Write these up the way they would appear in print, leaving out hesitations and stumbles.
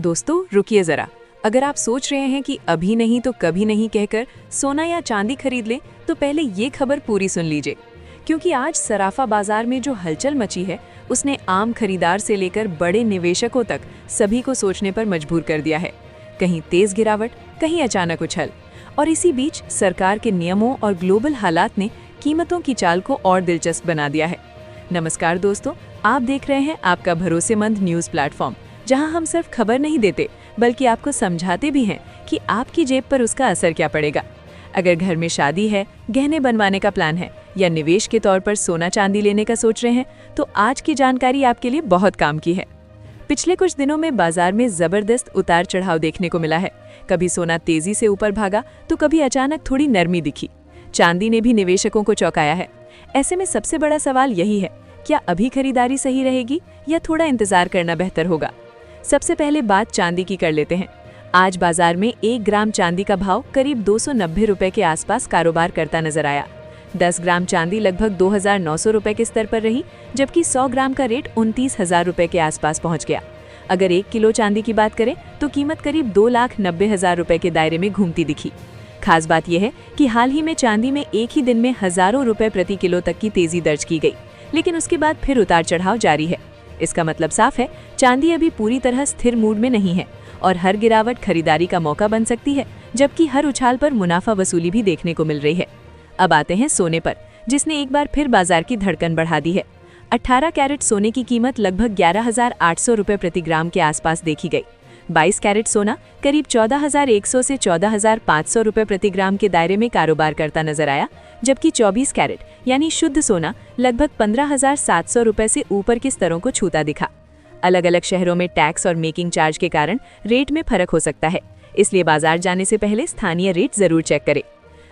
दोस्तों रुकिए जरा। अगर आप सोच रहे हैं कि अभी नहीं तो कभी नहीं कहकर सोना या चांदी खरीद लें, तो पहले ये खबर पूरी सुन लीजिए, क्योंकि आज सराफा बाजार में जो हलचल मची है उसने आम खरीदार से लेकर बड़े निवेशकों तक सभी को सोचने पर मजबूर कर दिया है। कहीं तेज गिरावट, कहीं अचानक उछल, और इसी बीच सरकार के नियमों और ग्लोबल हालात ने कीमतों की चाल को और दिलचस्प बना दिया है। नमस्कार दोस्तों, आप देख रहे हैं आपका भरोसेमंद न्यूज़ प्लेटफॉर्म, जहां हम सिर्फ खबर नहीं देते बल्कि आपको समझाते भी हैं कि आपकी जेब पर उसका असर क्या पड़ेगा। अगर घर में शादी है, गहने बनवाने का प्लान है या निवेश के तौर पर सोना चांदी लेने का सोच रहे हैं, तो आज की जानकारी आपके लिए बहुत काम की है। पिछले कुछ दिनों में बाजार में जबरदस्त उतार चढ़ाव देखने को मिला है। कभी सोना तेजी से ऊपर भागा तो कभी अचानक थोड़ी नरमी दिखी। चांदी ने भी निवेशकों को चौंकाया है। ऐसे में सबसे बड़ा सवाल यही है, क्या अभी खरीदारी सही रहेगी या थोड़ा इंतजार करना बेहतर होगा। सबसे पहले बात चांदी की कर लेते हैं। आज बाजार में 1 ग्राम चांदी का भाव करीब 290 रुपए के आसपास कारोबार करता नजर आया। 10 ग्राम चांदी लगभग 2,900 रुपए के स्तर पर रही, जबकि 100 ग्राम का रेट 29,000 रुपए के आसपास पहुंच गया। अगर 1 किलो चांदी की बात करें तो कीमत करीब 2,90,000 रुपए के दायरे में घूमती दिखी। खास बात यह है कि हाल ही में चांदी में एक ही दिन में हजारों रुपए प्रति किलो तक की तेजी दर्ज की गई, लेकिन उसके बाद फिर उतार चढ़ाव जारी है। इसका मतलब साफ है, चांदी अभी पूरी तरह स्थिर मूड में नहीं है और हर गिरावट खरीदारी का मौका बन सकती है, जबकि हर उछाल पर मुनाफा वसूली भी देखने को मिल रही है। अब आते हैं सोने पर, जिसने एक बार फिर बाजार की धड़कन बढ़ा दी है। 18 कैरेट सोने की कीमत लगभग 11,800 रुपए प्रति ग्राम के आसपास देखी गई। 22 कैरेट सोना करीब 14,100 से 14,500 रुपए प्रति ग्राम के दायरे में कारोबार करता नजर आया, जबकि 24 कैरेट यानी शुद्ध सोना लगभग 15,700 रुपए से ऊपर के स्तरों को छूता दिखा। अलग अलग शहरों में टैक्स और मेकिंग चार्ज के कारण रेट में फर्क हो सकता है, इसलिए बाजार जाने से पहले स्थानीय रेट जरूर चेक करें।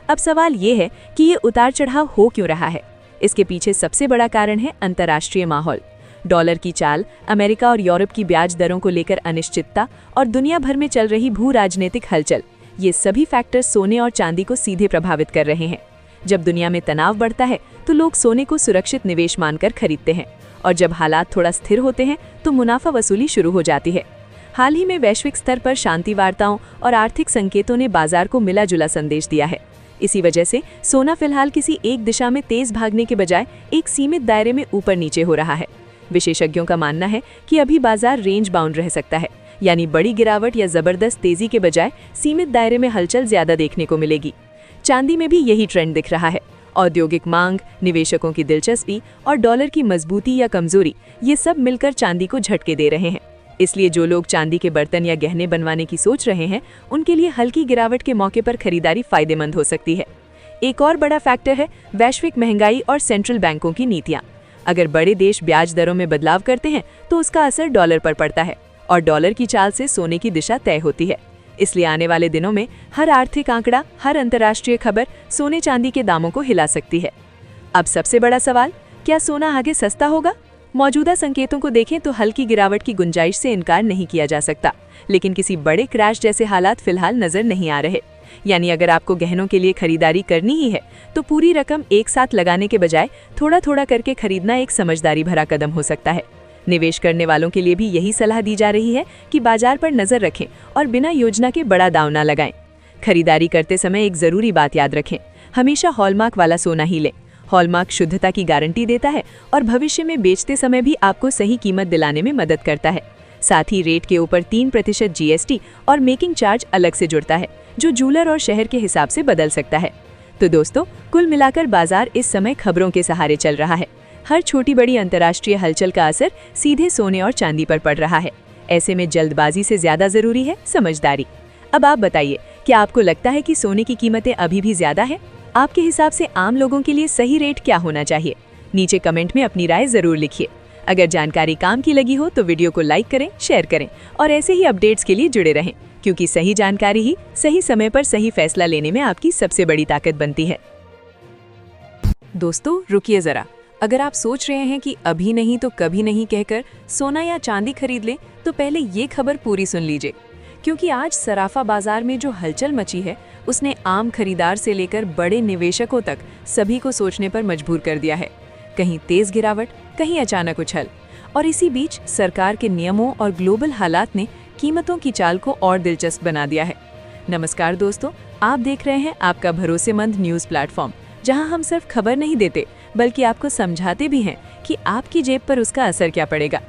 अब सवाल ये है कि ये उतार चढ़ाव हो क्यों रहा है। इसके पीछे सबसे बड़ा कारण है अंतर्राष्ट्रीय माहौल। डॉलर की चाल, अमेरिका और यूरोप की ब्याज दरों को लेकर अनिश्चितता और दुनिया भर में चल रही भू राजनीतिक हलचल, ये सभी फैक्टर्स सोने और चांदी को सीधे प्रभावित कर रहे हैं। जब दुनिया में तनाव बढ़ता है तो लोग सोने को सुरक्षित निवेश मानकर खरीदते हैं, और जब हालात थोड़ा स्थिर होते हैं तो मुनाफा वसूली शुरू हो जाती है। हाल ही में वैश्विक स्तर पर शांति वार्ताओं और आर्थिक संकेतों ने बाजार को मिला जुला संदेश दिया है। इसी वजह से सोना फिलहाल किसी एक दिशा में तेज भागने के बजाय एक सीमित दायरे में ऊपर नीचे हो रहा है। विशेषज्ञों का मानना है कि अभी बाजार रेंज बाउंड रह सकता है, यानी बड़ी गिरावट या जबरदस्त तेजी के बजाय सीमित दायरे में हलचल ज्यादा देखने को मिलेगी। चांदी में भी यही ट्रेंड दिख रहा है। औद्योगिक मांग, निवेशकों की दिलचस्पी और डॉलर की मजबूती या कमजोरी, ये सब मिलकर चांदी को झटके दे रहे हैं। इसलिए जो लोग चांदी के बर्तन या गहने बनवाने की सोच रहे हैं, उनके लिए हल्की गिरावट के मौके पर खरीदारी फायदेमंद हो सकती है। एक और बड़ा फैक्टर है वैश्विक महंगाई और सेंट्रल बैंकों की नीतियां। अगर बड़े देश ब्याज दरों में बदलाव करते हैं तो उसका असर डॉलर पर पड़ता है, और डॉलर की चाल से सोने की दिशा तय होती है। इसलिए आने वाले दिनों में हर आर्थिक आंकड़ा, हर अंतर्राष्ट्रीय खबर सोने चांदी के दामों को हिला सकती है। अब सबसे बड़ा सवाल, क्या सोना आगे सस्ता होगा? मौजूदा संकेतों को देखें तो हल्की गिरावट की गुंजाइश से इनकार नहीं किया जा सकता, लेकिन किसी बड़े क्रैश जैसे हालात फिलहाल नजर नहीं आ रहे। यानी अगर आपको गहनों के लिए खरीदारी करनी ही है तो पूरी रकम एक साथ लगाने के बजाय थोड़ा थोड़ा करके खरीदना एक समझदारी भरा कदम हो सकता है। निवेश करने वालों के लिए भी यही सलाह दी जा रही है कि बाजार पर नजर रखें और बिना योजना के बड़ा दांव ना लगाएं। खरीदारी करते समय एक जरूरी बात याद रखें, हमेशा हॉलमार्क वाला सोना ही लें। हॉलमार्क शुद्धता की गारंटी देता है और भविष्य में बेचते समय भी आपको सही कीमत दिलाने में मदद करता है। साथ ही रेट के ऊपर 3% GST और मेकिंग चार्ज अलग से जुड़ता है, जो जूलर और शहर के हिसाब से बदल सकता है। तो दोस्तों, कुल मिलाकर बाजार इस समय खबरों के सहारे चल रहा है। हर छोटी बड़ी अंतर्राष्ट्रीय हलचल का असर सीधे सोने और चांदी पर पड़ रहा है। ऐसे में जल्दबाजी से ज्यादा जरूरी है समझदारी। अब आप बताइए, क्या आपको लगता है कि सोने की कीमतें अभी भी ज्यादा है? आपके हिसाब से आम लोगों के लिए सही रेट क्या होना चाहिए? नीचे कमेंट में अपनी राय जरूर लिखिए। अगर जानकारी काम की लगी हो तो वीडियो को लाइक करें, शेयर करें और ऐसे ही अपडेट्स के लिए जुड़े रहें, क्योंकि सही जानकारी ही सही समय पर सही फैसला लेने में आपकी सबसे बड़ी ताकत बनती है। दोस्तों रुकिए जरा। अगर आप सोच रहे हैं कि अभी नहीं तो कभी नहीं कहकर सोना या चांदी खरीद लें, तो पहले ये खबर पूरी सुन लीजिए, क्योंकि आज सराफा बाजार में जो हलचल मची है उसने आम खरीदार से लेकर बड़े निवेशकों तक सभी को सोचने पर मजबूर कर दिया है। कहीं तेज गिरावट, कहीं अचानक उछल, और इसी बीच सरकार के नियमों और ग्लोबल हालात ने कीमतों की चाल को और दिलचस्प बना दिया है। नमस्कार दोस्तों, आप देख रहे हैं आपका भरोसेमंद न्यूज़ प्लेटफॉर्म, जहां हम सिर्फ खबर नहीं देते बल्कि आपको समझाते भी हैं कि आपकी जेब पर उसका असर क्या पड़ेगा।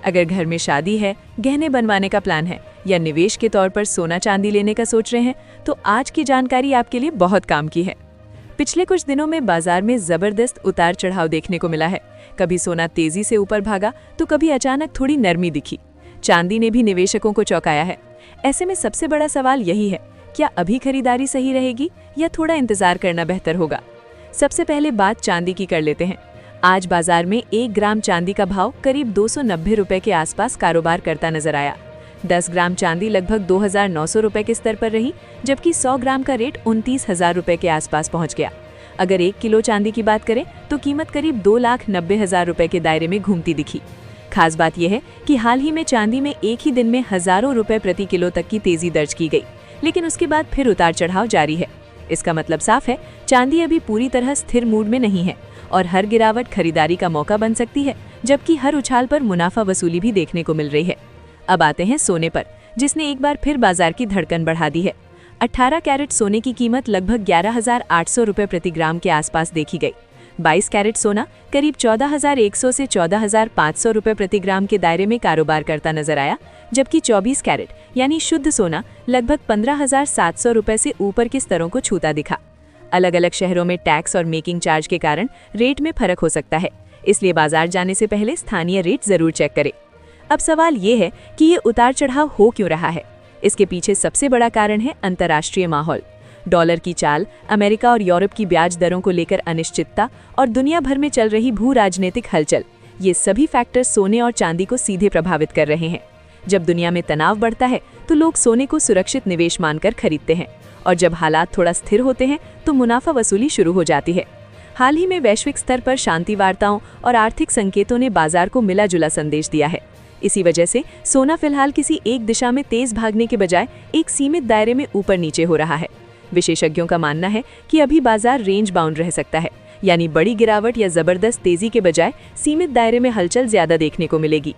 अगर घर में शादी है, गहने बनवाने का प्लान है या निवेश के तौर पर सोना चांदी लेने का सोच रहे हैं, तो आज की जानकारी आपके लिए बहुत काम की है। पिछले कुछ दिनों में बाजार में जबरदस्त उतार चढ़ाव देखने को मिला है। कभी सोना तेजी से ऊपर भागा तो कभी अचानक थोड़ी नरमी दिखी। चांदी ने भी निवेशकों को चौंकाया है। ऐसे में सबसे बड़ा सवाल यही है, क्या अभी खरीदारी सही रहेगी या थोड़ा इंतजार करना बेहतर होगा। सबसे पहले बात चांदी की कर लेते हैं। आज बाजार में 1 ग्राम चांदी का भाव करीब 290 रुपए के आसपास कारोबार करता नजर आया। 10 ग्राम चांदी लगभग 2,900 रुपए के स्तर पर रही, जबकि 100 ग्राम का रेट 29,000 रुपए के आसपास पहुंच गया। अगर 1 किलो चांदी की बात करें तो कीमत करीब 2,90,000 रुपए के दायरे में घूमती दिखी। खास बात यह है कि हाल ही में चांदी में एक ही दिन में हजारों रुपए प्रति किलो तक की तेजी दर्ज की गई, लेकिन उसके बाद फिर उतार चढ़ाव जारी है। इसका मतलब साफ है, चांदी अभी पूरी तरह स्थिर मूड में नहीं है और हर गिरावट खरीदारी का मौका बन सकती है, जबकि हर उछाल पर मुनाफा वसूली भी देखने को मिल रही है। अब आते हैं सोने पर, जिसने एक बार फिर बाजार की धड़कन बढ़ा दी है। 18 कैरेट सोने की कीमत लगभग 11,800 रुपए प्रति ग्राम के आसपास देखी गई। 22 कैरेट सोना करीब 14,100 से 14,500 रुपए प्रति ग्राम के दायरे में कारोबार करता नजर आया, जबकि 24 कैरेट यानी शुद्ध सोना लगभग 15,700 रुपए से ऊपर के स्तरों को छूता दिखा। अलग अलग शहरों में टैक्स और मेकिंग चार्ज के कारण रेट में फर्क हो सकता है, इसलिए बाजार जाने से पहले स्थानीय रेट जरूर चेक करें। अब सवाल ये है कि ये उतार चढ़ाव हो क्यों रहा है। इसके पीछे सबसे बड़ा कारण है अंतर्राष्ट्रीय माहौल। डॉलर की चाल, अमेरिका और यूरोप की ब्याज दरों को लेकर अनिश्चितता और दुनिया भर में चल रही भू राजनीतिक हलचल, ये सभी फैक्टर्स सोने और चांदी को सीधे प्रभावित कर रहे हैं। जब दुनिया में तनाव बढ़ता है तो लोग सोने को सुरक्षित निवेश मानकर खरीदते हैं, और जब हालात थोड़ा स्थिर होते हैं तो मुनाफा वसूली शुरू हो जाती है। हाल ही में वैश्विक स्तर पर शांति वार्ताओं और आर्थिक संकेतों ने बाजार को मिला जुला संदेश दिया है। इसी वजह से सोना फिलहाल किसी एक दिशा में तेज भागने के बजाय एक सीमित दायरे में ऊपर नीचे हो रहा है। विशेषज्ञों का मानना है कि अभी बाजार रेंज बाउंड रह सकता है, यानी बड़ी गिरावट या जबरदस्त तेजी के बजाय सीमित दायरे में हलचल ज्यादा देखने को मिलेगी।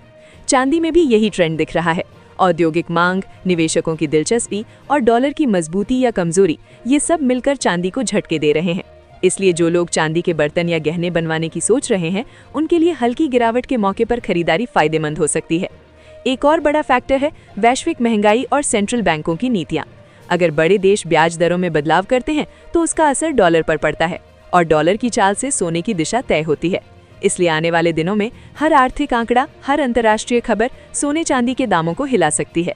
चांदी में भी यही ट्रेंड दिख रहा है। औद्योगिक मांग, निवेशकों की दिलचस्पी और डॉलर की मजबूती या कमजोरी, ये सब मिलकर चांदी को झटके दे रहे हैं। इसलिए जो लोग चांदी के बर्तन या गहने बनवाने की सोच रहे हैं, उनके लिए हल्की गिरावट के मौके पर खरीदारी फायदेमंद हो सकती है। एक और बड़ा फैक्टर है वैश्विक महंगाई और सेंट्रल बैंकों की नीतियां। अगर बड़े देश ब्याज दरों में बदलाव करते हैं तो उसका असर डॉलर पर पड़ता है, और डॉलर की चाल से सोने की दिशा तय होती है। इसलिए आने वाले दिनों में हर आर्थिक आंकड़ा, हर अंतर्राष्ट्रीय खबर सोने चांदी के दामों को हिला सकती है।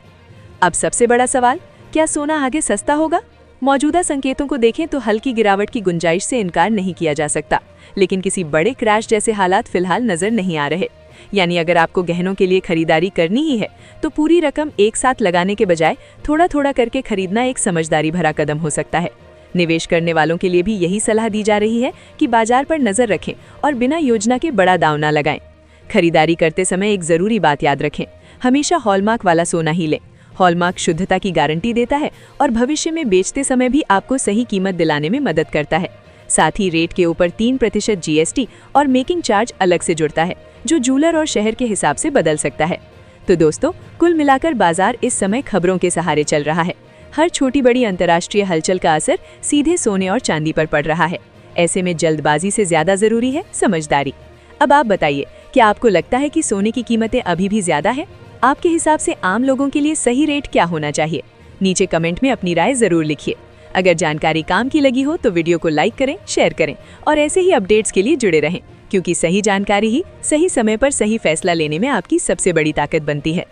अब सबसे बड़ा सवाल, क्या सोना आगे सस्ता होगा? मौजूदा संकेतों को देखें तो हल्की गिरावट की गुंजाइश से इनकार नहीं किया जा सकता, लेकिन किसी बड़े क्रैश जैसे हालात फिलहाल नजर नहीं आ रहे। यानी अगर आपको गहनों के लिए खरीदारी करनी ही है तो पूरी रकम एक साथ लगाने के बजाय थोड़ा थोड़ा करके खरीदना एक समझदारी भरा कदम हो सकता है। निवेश करने वालों के लिए भी यही सलाह दी जा रही है कि बाजार पर नजर रखें और बिना योजना के बड़ा दांव न लगाएं। खरीदारी करते समय एक जरूरी बात याद रखें, हमेशा हॉलमार्क वाला सोना ही लें। हॉलमार्क शुद्धता की गारंटी देता है और भविष्य में बेचते समय भी आपको सही कीमत दिलाने में मदद करता है। साथ ही रेट के ऊपर 3% GST और मेकिंग चार्ज अलग से जुड़ता है, जो जूलर और शहर के हिसाब से बदल सकता है। तो दोस्तों, कुल मिलाकर बाजार इस समय खबरों के सहारे चल रहा है। हर छोटी बड़ी अंतर्राष्ट्रीय हलचल का असर सीधे सोने और चांदी पर पड़ रहा है। ऐसे में जल्दबाजी से ज्यादा जरूरी है समझदारी। अब आप बताइए, क्या आपको लगता है कि सोने की कीमतें अभी भी ज्यादा है? आपके हिसाब से आम लोगों के लिए सही रेट क्या होना चाहिए? नीचे कमेंट में अपनी राय जरूर लिखिए। अगर जानकारी काम की लगी हो तो वीडियो को लाइक करें, शेयर करें और ऐसे ही अपडेट्स के लिए जुड़े रहें, क्योंकि सही जानकारी ही सही समय पर सही फैसला लेने में आपकी सबसे बड़ी ताकत बनती है।